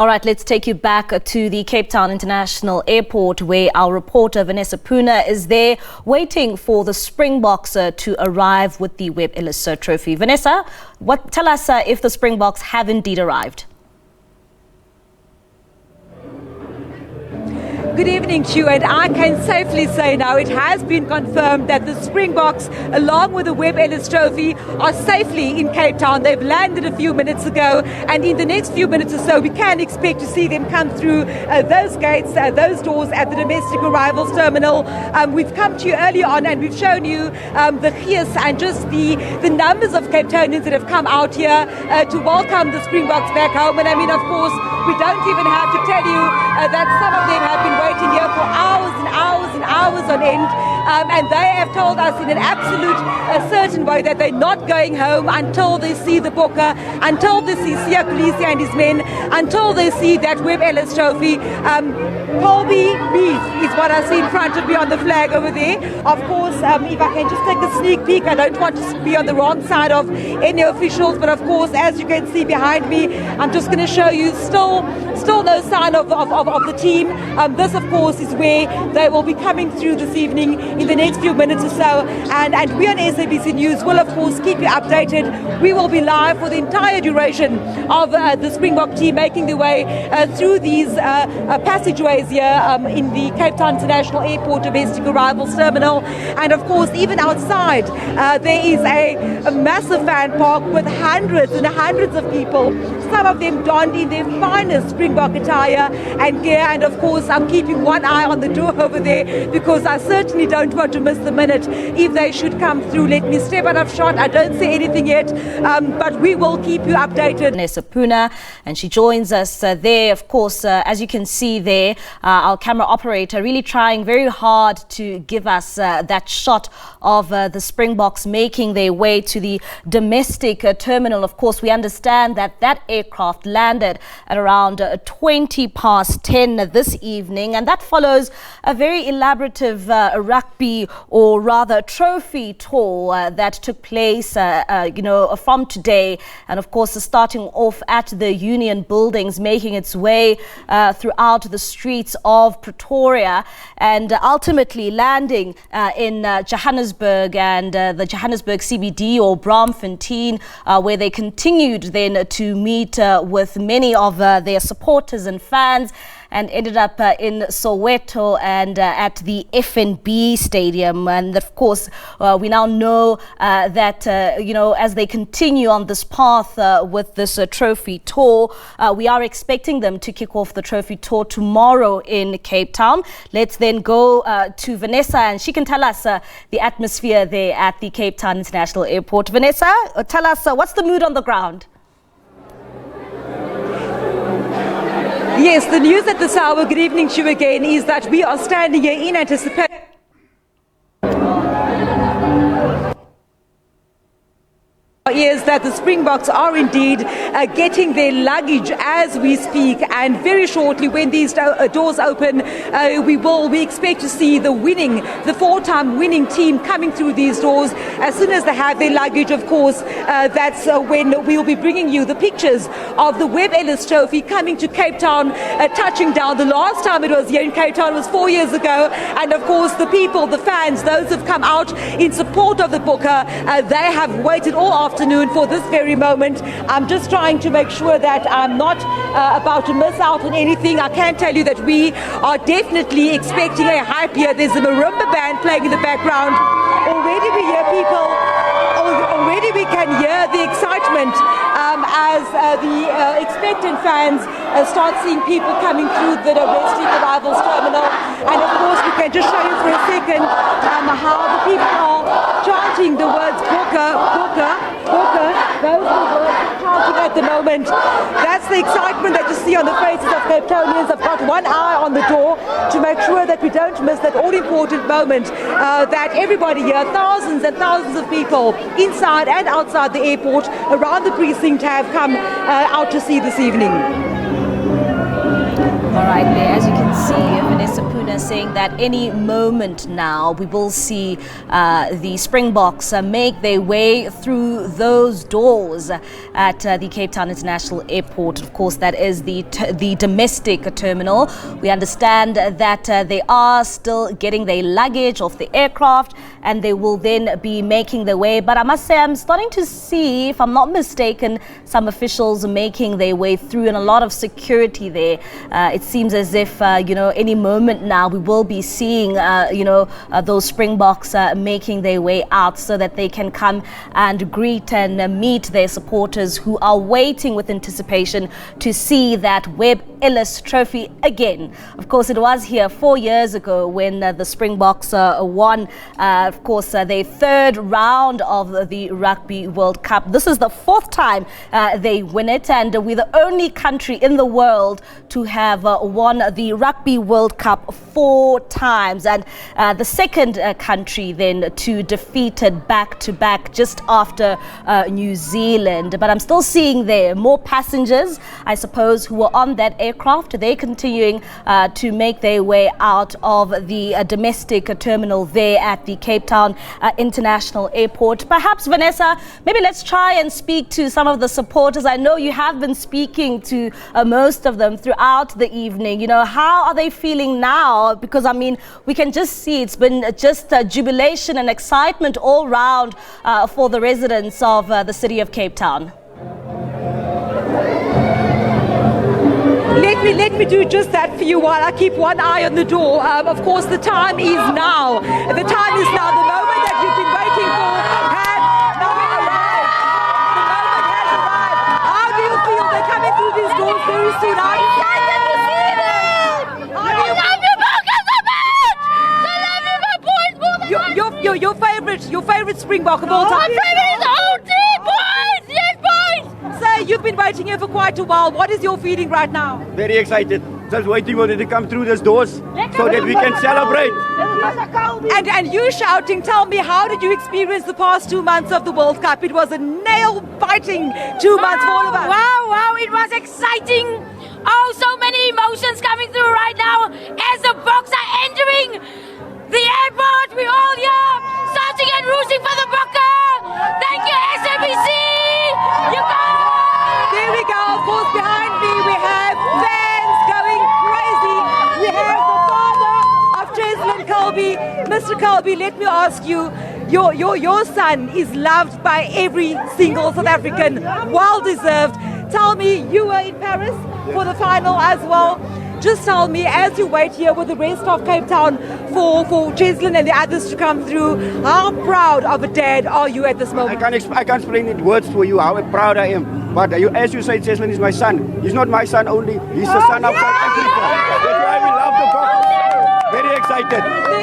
All right, let's take you back to the Cape Town International Airport, where our reporter Vanessa Poonah is there waiting for the Springboks to arrive with the Webb Ellis Trophy. Vanessa, tell us if the Springboks have indeed arrived. Good evening to you, and I can safely say now it has been confirmed that the Springboks, along with the Webb Ellis Trophy, are safely in Cape Town. They've landed a few minutes ago, and in the next few minutes or so we can expect to see them come through those gates, those doors at the domestic arrivals terminal. We've come to you earlier on and we've shown you the gees and just the numbers of Capetonians that have come out here to welcome the Springboks back home. And I mean, of course, we don't even have to tell you that some of them have been waiting here for hours and hours and hours on end, and they have told us in an absolute certain way that they're not going home until they see the Bokke, until they see Kolisi and his men, until they see that Webb Ellis Trophy. Colby beef is what I see in front of me on the flag over there. Of course, if I can just take a sneak peek, I don't want to be on the wrong side of any officials, but of course, as you can see behind me, I'm just going to show you still no sign of the team. This, of course, is where they will be coming through this evening in the next few minutes or so. And we on SABC News will, of course, keep you updated. We will be live for the entire duration of the Springbok team making their way through these passageways here in the Cape Town International Airport domestic arrivals terminal. And, of course, even outside, there is a massive fan park with hundreds and hundreds of people, some of them donned in their finest Springbok attire and gear. And of course, I'm keeping one eye on the door over there because I certainly don't want to miss the minute if they should come through. Let me step out of shot. I don't see anything yet, but we will keep you updated. Vanessa Poonah, and she joins us there, of course, as you can see there, our camera operator really trying very hard to give us that shot of the Springboks making their way to the domestic terminal. Of course, we understand that aircraft landed at around 20 past 10 this evening, and that follows a very elaborative rugby, or rather trophy tour that took place from today, and of course starting off at the Union buildings, making its way throughout the streets of Pretoria, and ultimately landing in Johannesburg and the Johannesburg CBD or Braamfontein, where they continued then to meet with many of their supporters and fans, and ended up in Soweto and at the FNB Stadium. And of course, we now know that, as they continue on this path with this trophy tour, we are expecting them to kick off the trophy tour tomorrow in Cape Town. Let's then go to Vanessa, and she can tell us the atmosphere there at the Cape Town International Airport. Vanessa, tell us what's the mood on the ground? Yes, the news at this hour, good evening to you again, is that we are standing here in anticipation is that the Springboks are indeed getting their luggage as we speak, and very shortly when these doors open, we expect to see the four-time winning team coming through these doors. As soon as they have their luggage, of course, that's when we'll be bringing you the pictures of the Webb Ellis Trophy coming to Cape Town, touching down. The last time it was here in Cape Town was 4 years ago, and of course the people, the fans, those who've come out in support of the Bokke, they have waited all afternoon for this very moment. I'm just trying to make sure that I'm not about to miss out on anything. I can tell you that we are definitely expecting a hype here. There's a marimba band playing in the background. Already we hear people, already we can hear the excitement as the expectant fans start seeing people coming through the domestic arrivals terminal. And of course we can just show you for a second how the people are chanting the words Bokke, Bokke, Bokke. Those are the words chanting at the moment. That's the excitement that you see on the faces of Capetonians. I've got one eye on the door to make sure that we don't miss that all-important moment that everybody here, thousands and thousands of people inside and outside the airport, around the precinct, have come out to see this evening. All right, there, as you can see, Vanessa Poonah saying that any moment now we will see the Springboks make their way through those doors at the Cape Town International Airport. Of course, that is the domestic terminal. We understand that they are still getting their luggage off the aircraft and they will then be making their way. But I must say, I'm starting to see, if I'm not mistaken, some officials making their way through and a lot of security there. It seems as if, any moment now we will be seeing, those Springboks making their way out so that they can come and greet and meet their supporters who are waiting with anticipation to see that Webb Ellis Trophy again. Of course, it was here 4 years ago when the Springboks won, their third round of the Rugby World Cup. This is the fourth time they win it, and we're the only country in the world to have won the Rugby World Cup 4 times, and the second country then to defeat it back-to-back just after New Zealand. But I'm still seeing there more passengers, I suppose, who are on that aircraft. They're continuing to make their way out of the domestic terminal there at the Cape Town International Airport. Perhaps, Vanessa, maybe let's try and speak to some of the supporters. I know you have been speaking to most of them throughout the evening. How are they feeling now? Because, we can just see it's been just jubilation and excitement all round for the residents of the city of Cape Town. Let me do just that for you while I keep one eye on the door. Of course, the time is now. The time is now. The moment that you've been waiting for has now arrived. The moment has arrived. How do you feel? They're coming through these doors very soon. I love you, Bokke, so much! I love you, my boys, more than Your favorite Springbok of all time. my favorite is OT, boys! Yes, boys! So you've been waiting here for quite a while. What is your feeling right now? Very excited. Just waiting for them to come through these doors so that we can celebrate. And you shouting, tell me, how did you experience the past 2 months of the World Cup? It was a nail-biting 2 months for all of us. Wow, it was exciting. Oh, so many emotions coming through right now as the Boks are entering the airport. We're all here shouting and rooting for the Bokke. Thank you, SABC. You guys. There we go. Of course, behind me we have fans going crazy. We have the father of Cheslin Kolbe. Mr. Kolbe, let me ask you, your son is loved by every single South African. Well deserved. Tell me, you were in Paris for the final as well. Just tell me, as you wait here with the rest of Cape Town for Cheslin and the others to come through, how proud of a dad are you at this moment? I can't explain in words for you how proud I am. But as you say, Cheslin is my son. He's not my son only. He's the son of South Africa. That's why we love the Boks. Very excited.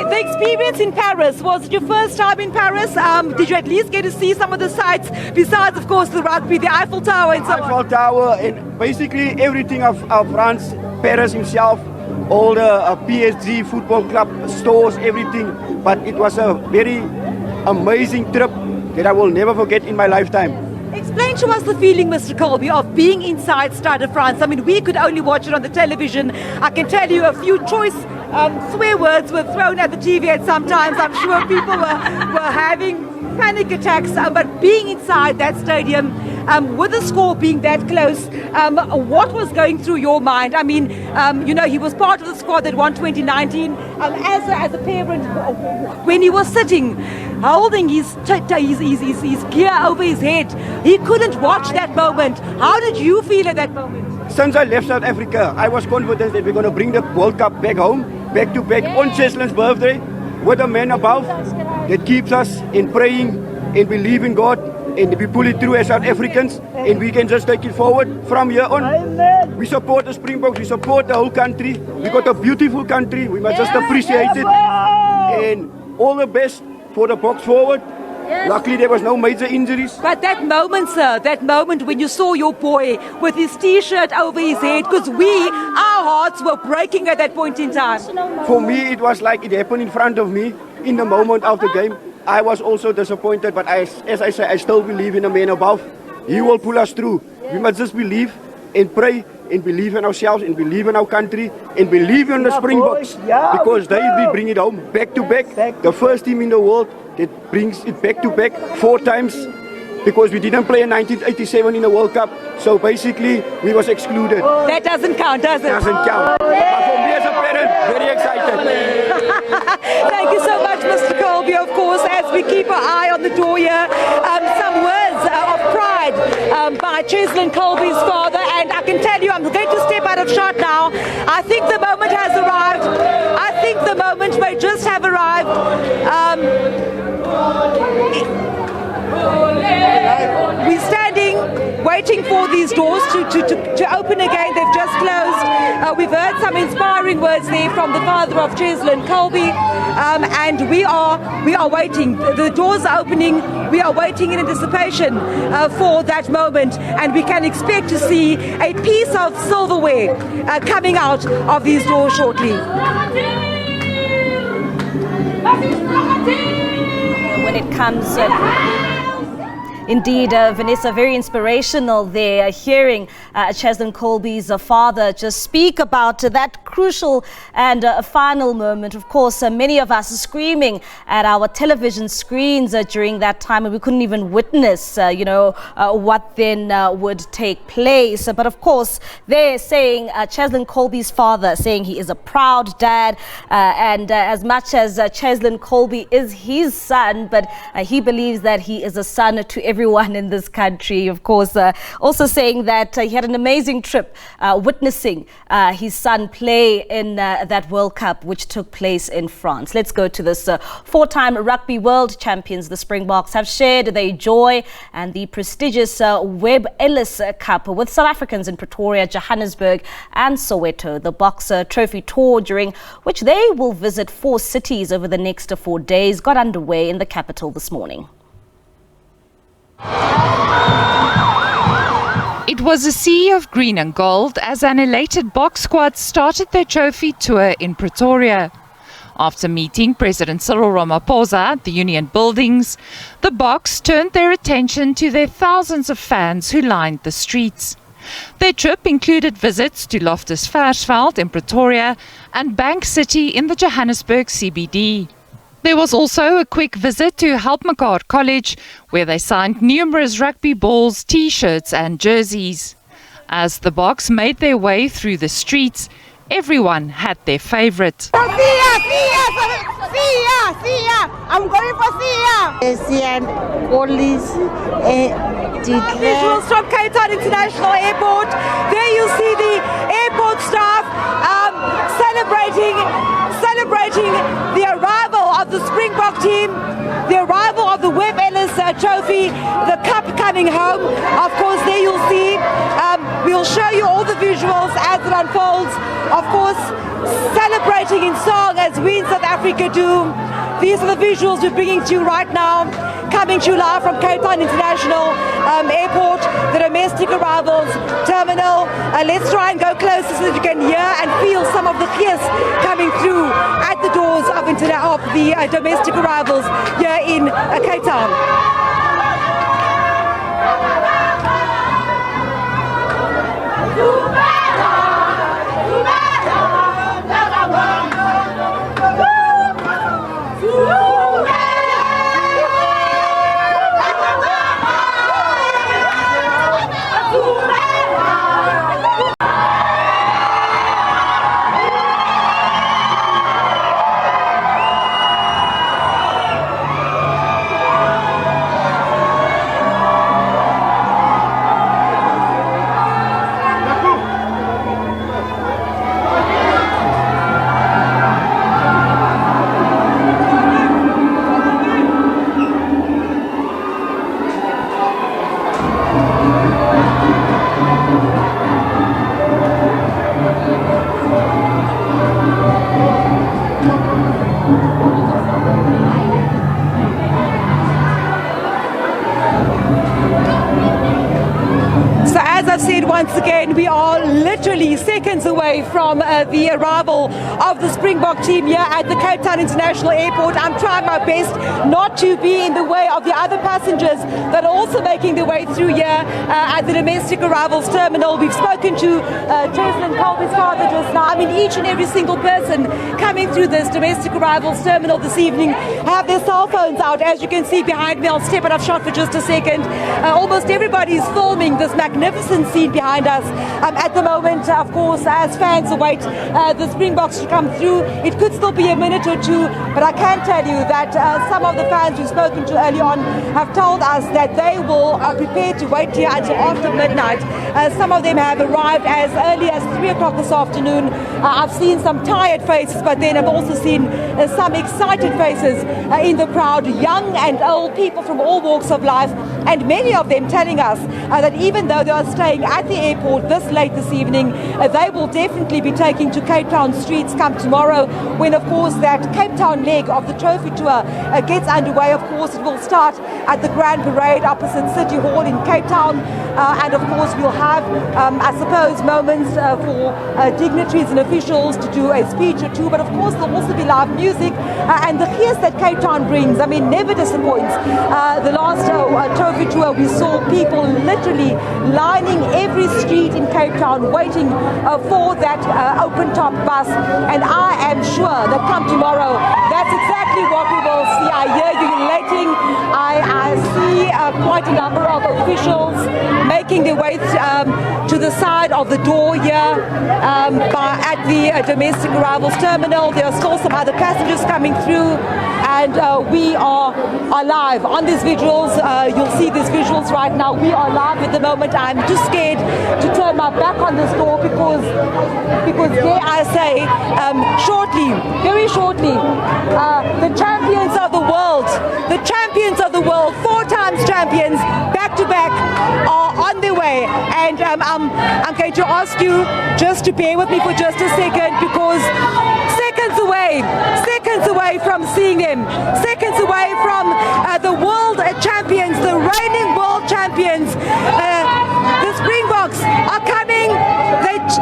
The experience in Paris, was it your first time in Paris? Did you at least get to see some of the sights besides, of course, the rugby, the Eiffel Tower and so on? Eiffel Tower and basically everything of France, Paris himself, all the PSG football club stores, everything. But it was a very amazing trip that I will never forget in my lifetime. Explain to us the feeling, Mr. Kolbe, of being inside Stade de France. We could only watch it on the television. I can tell you a few choice swear words were thrown at the TV at some times. I'm sure people were having panic attacks. But being inside that stadium, with the score being that close, what was going through your mind? He was part of the squad that won 2019. As a parent, when he was sitting, holding his gear over his head, he couldn't watch that moment. How did you feel at that moment? Since I left South Africa, I was confident that we're going to bring the World Cup back home, back to back on Cheslin's birthday, with a man above that keeps us in praying and believe in God, and we pull it through as South Africans, and we can just take it forward from here on. Amen. We support the Springboks, we support the whole country. We got a beautiful country, we must just appreciate it. And all the best for the Boks forward. Luckily there was no major injuries. But that moment, sir, that moment when you saw your boy with his t-shirt over his head, because our hearts were breaking at that point in time. For me, it was like it happened in front of me in the moment of the game. I was also disappointed, but as I say, I still believe in the man above. He will pull us through. We must just believe and pray and believe in ourselves and believe in our country and believe in the Springboks because they will bring it home back to back. The first team in the world that brings it back to back 4 times because we didn't play in 1987 in the World Cup. So basically, we was excluded. That doesn't count, does it? Doesn't count. But for me as a parent, very excited. Thank you so much, Mr. Colby. Of course, as we keep our eye on the door here, some words of pride by Cheslin Colby's father. And I can tell you, I'm going to step out of shot now. I think the moment has arrived. I think the moment may just have arrived. We're standing, waiting for these doors to open again. They've just closed. We've heard some inspiring words there from the father of Cheslin Colby, and we are waiting. The doors are opening. We are waiting in anticipation for that moment, and we can expect to see a piece of silverware coming out of these doors shortly. When it comes indeed, Vanessa, very inspirational there, hearing Cheslin Colby's father just speak about that crucial and final moment. Of course, many of us screaming at our television screens during that time, and we couldn't even witness, what then would take place. But of course, they're saying Cheslin Colby's father saying he is a proud dad, and as much as Cheslin Colby is his son, but he believes that he is a son to everyone in this country. Of course, also saying that he had an amazing trip witnessing his son play in that World Cup which took place in France. Let's go to this 4-time rugby world champions. The Springboks have shared their joy and the prestigious Webb Ellis Cup with South Africans in Pretoria, Johannesburg and Soweto. The Boks Trophy tour, during which they will visit 4 cities over the next 4 days, got underway in the capital this morning. It was a sea of green and gold as an elated Boks squad started their trophy tour in Pretoria. After meeting President Cyril Ramaphosa at the Union buildings, the Boks turned their attention to their thousands of fans who lined the streets. Their trip included visits to Loftus Versfeld in Pretoria and Bank City in the Johannesburg CBD. There was also a quick visit to Helpmekaar College, where they signed numerous rugby balls, t-shirts and jerseys. As the Boks made their way through the streets, everyone had their favourite. I'm going for Sia. Kolisi, Visuals from Capetonians International Airport. There you see the airport staff celebrating the arrival of the Springbok team, the arrival of the Webb Ellis Trophy, the cup coming home. Of course, there you'll see, we'll show you all the visuals as it unfolds. Of course, celebrating in song as we in South Africa do. These are the visuals we're bringing to you right now, coming to you live from Capetown International Airport, the domestic arrivals terminal. Let's try and go closer so that you can hear and feel some of the kiss coming through at the doors of the domestic arrivals here in Cape Town. seconds away from the arrival of the Springbok team here at the Cape Town International Airport. I'm trying my best not to be in the way of the other passengers that are also making their way through here at the domestic arrivals terminal. We've spoken to Cheslin Colby's father just now. I mean, each and every single person coming through this domestic arrivals terminal this evening have their cell phones out. As you can see behind me, I'll step out of shot for just a second. Almost everybody is filming this magnificent scene behind us at the moment, of course, as fans await the Springboks to come through. It could still be a minute or two, but I can tell you that some of the fans we've spoken to early on have told us that they will prepare to wait here until after midnight. Some of them have arrived as early as 3 o'clock this afternoon. I've seen some tired faces, but then I've also seen some excited faces in the crowd, young and old, people from all walks of life, and many of them telling us that even though they are staying at the airport this late this evening, they will definitely be taking to Cape Town streets come tomorrow, when of course that Cape Town leg of the trophy tour gets underway. Of course it will start at the Grand Parade opposite City Hall in Cape Town, and of course we'll have I suppose moments for dignitaries and officials to do a speech or two, but of course there'll also be live music, and the fierce that Cape Town brings, I mean, never disappoints. The last trophy tour, we saw people literally lining every street in Cape Town waiting for that open top bus, and I am sure that come tomorrow that's exactly what we will see. I hear you elating. I see quite a number of officials making their way to the side of the door here at the domestic arrivals terminal. There are still some other passengers coming through, and we are live on these visuals. You'll see these visuals right now. We are live at the moment. I'm too scared to turn my back on this door because dare I say, shortly, very shortly, the champions of the world, 4 times champions, back to back, are on their way. And I'm going to ask you just to bear with me for just a second, because seconds away from seeing them, seconds away from the world champions, the reigning world champions, the Springboks are coming.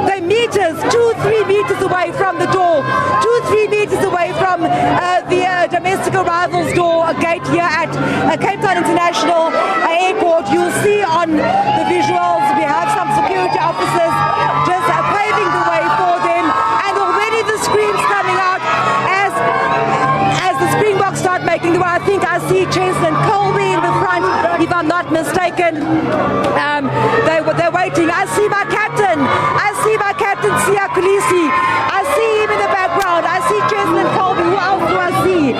They meters, 2-3 meters away from the door, 2-3 meters away from the domestic arrivals door gate here at Cape Town International Airport. You'll see on the visuals we have some security officers just paving the way for them, and already the screams coming out as the Springboks start making the way. I think I see Cheslin Colby in the front, if I'm not mistaken. They're waiting. I see my captain, Kolisi. I see him in the background. I see Cheslin Colby. Who else do I see?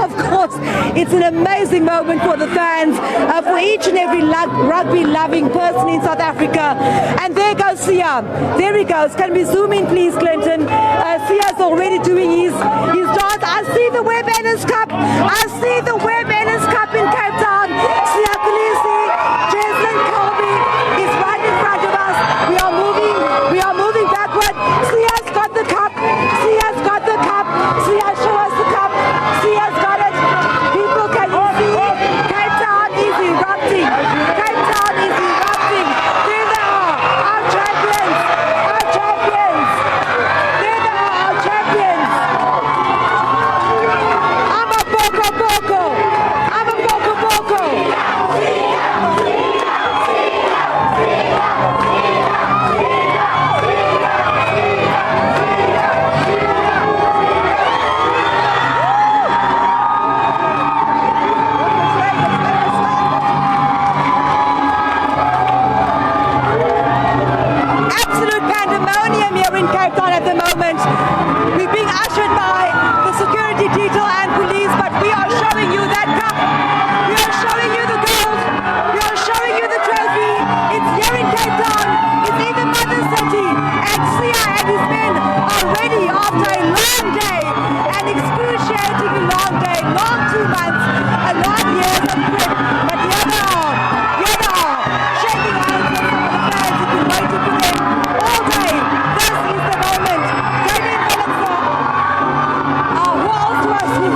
Of course, it's an amazing moment for the fans, for each and every rugby-loving person in South Africa. And there goes Sia. There he goes. Can we zoom in, please, Clinton? Sia's already doing his dance. I see the Webb Ellis Cup. I see the Webb Ellis Cup in Cape Town. Sia Kolisi, Cheslin Colby is right in front of us. We are moving backward. Sia's got the cup. Sia, show us the cup. Sia's got it. People, can you see? Cape Town is erupting. There they are, our champions. There they are, our champions. I'm a Bokke. Absolute pandemonium here in Cape Town at the moment. We're being ushered by the security detail and police, but we are showing you that cup. We are showing you the gold. We are showing you the trophy. It's here in Cape Town. It's in the mother city. And Sia and his men are ready after a long day, an excruciatingly long day, long 2 months, a long years of grit. But here they are, shaking hands with some of the fans who've been waiting for them all day. This is the moment. Damien Philipson, who else do I see?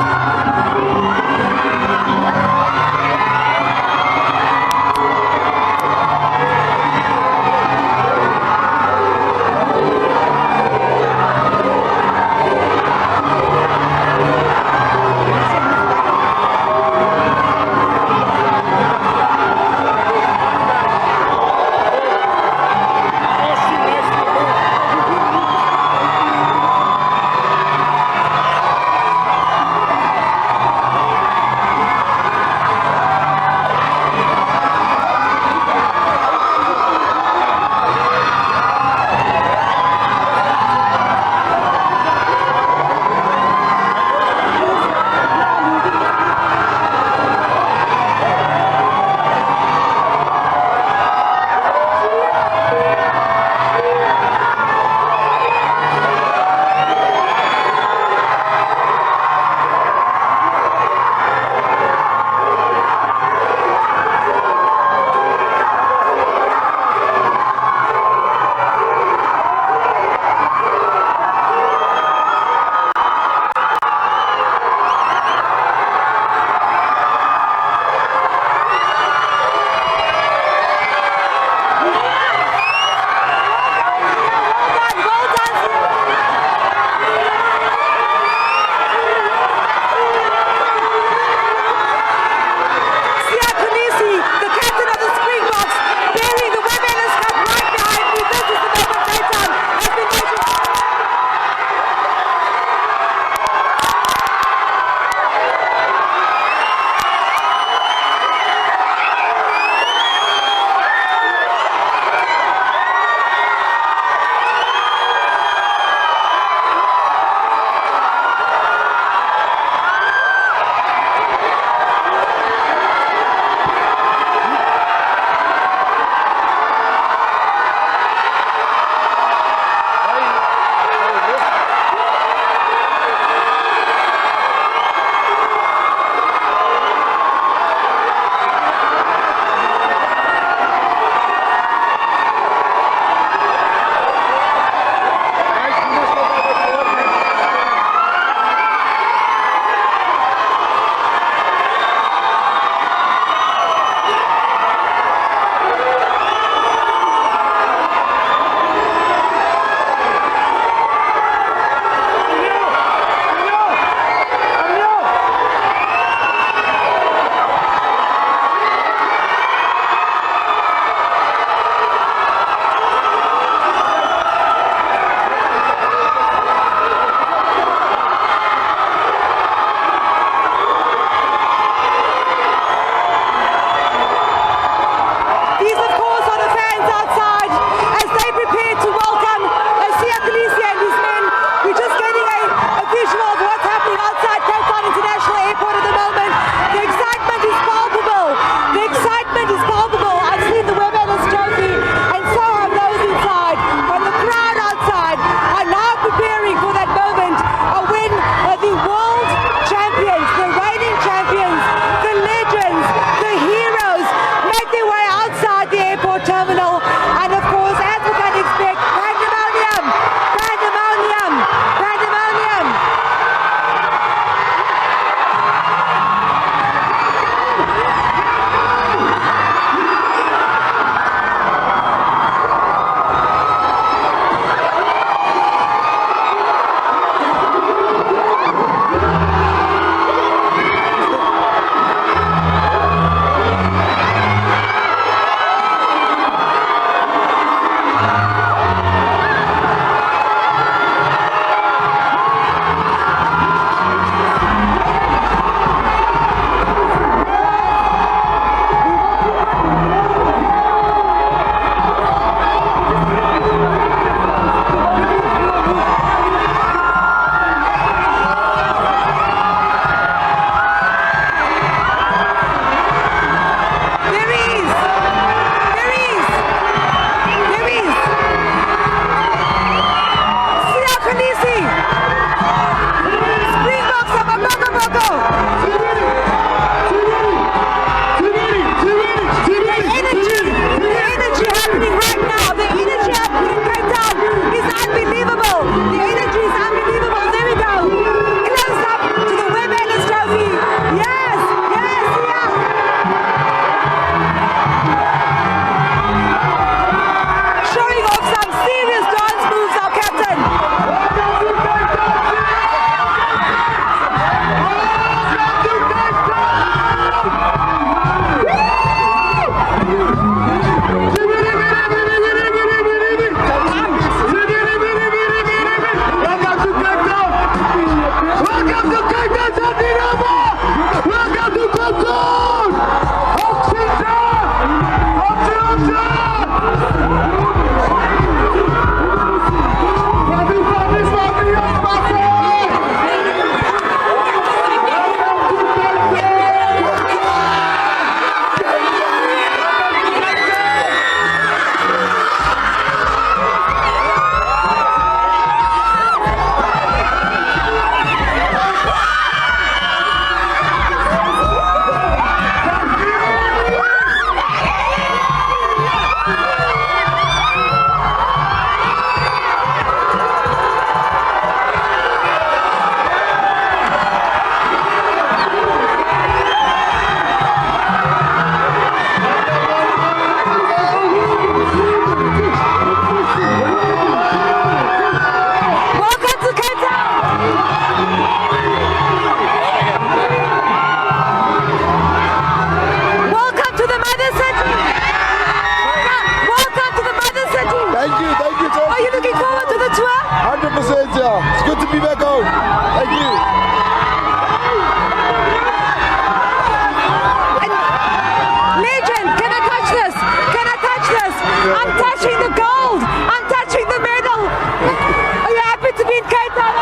Yeah, it's good to be back home. Thank you. Legend, can I touch this? Can I touch this? I'm touching the gold. I'm touching the medal. Are you happy to be in Cape Town?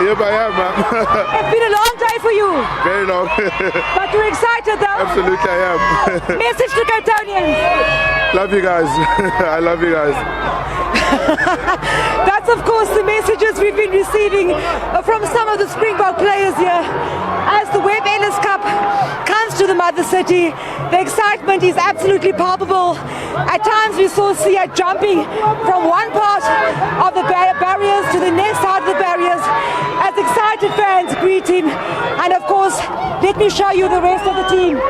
Yep, I am, man. It's been a long day for you. Very long. But you're excited though? Absolutely, I am. Message to Capetonians. Love you guys. I love you guys. That's of course the messages we've been receiving from some of the Springbok players here. As the Webb Ellis Cup comes to the mother city, the excitement is absolutely palpable. At times we saw Sia jumping from one part of the barriers to the next side of the barriers as excited fans greet him. And of course, let me show you the rest of the team.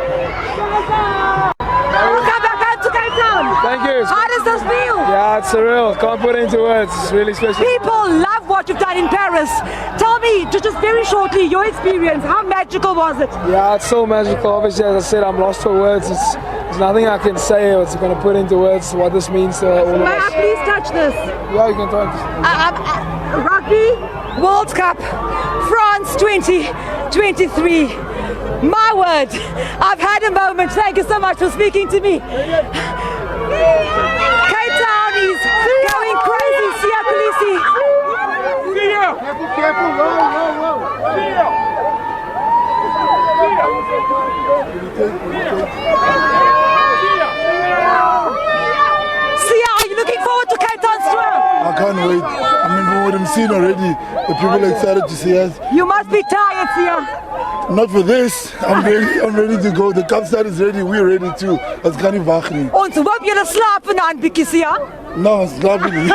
Welcome back home to Cape Town. Thank you. How does this feel? Yeah, it's surreal. Can't put it into words. It's really special. People love what you've done in Paris. Tell me, just very shortly, your experience. How magical was it? Yeah, it's so magical. Obviously, as I said, I'm lost for words. There's nothing I can say that's going to put into words what this means to all of May I us. please touch this? Yeah, you can touch. Rugby World Cup, France 2023. My word, I've had a moment. Thank you so much for speaking to me. Cape Town is going crazy. Sia Kolisi. Careful, Sia, are you looking forward to Cape Town's tour? I can't wait. I mean, from what I'm seeing already, the people are excited to see us. You must be tired, Sia. Not for this. I'm ready to go. The cup side is ready. We're ready too. Ons kan nie wag nie. Ons hoop julle slaap vanaand bietjie, Sia. No, it's lovely.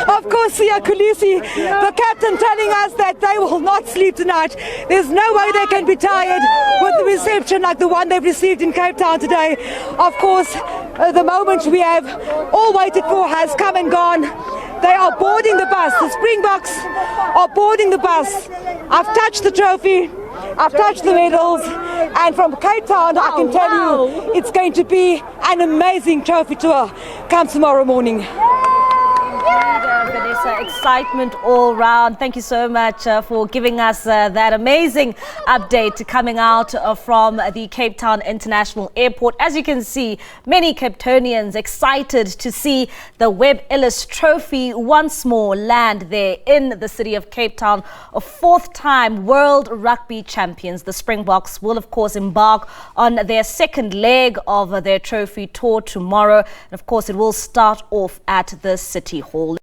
Of course, Sia Kolisi, the captain, telling us that they will not sleep tonight. There's no way they can be tired with the reception like the one they've received in Cape Town today. Of course, the moment we have all waited for has come and gone. They are boarding the bus. The Springboks are boarding the bus. I've touched the trophy. I've touched the medals, and from Cape Town, I can tell you, it's going to be an amazing trophy tour come tomorrow morning. Vanessa, excitement all round. Thank you so much for giving us that amazing update coming out from the Cape Town International Airport. As you can see, many Capetonians excited to see the Webb Ellis Trophy once more land there in the city of Cape Town. A fourth time World Rugby Champions. The Springboks will of course embark on their second leg of their trophy tour tomorrow. And of course it will start off at the City Hall.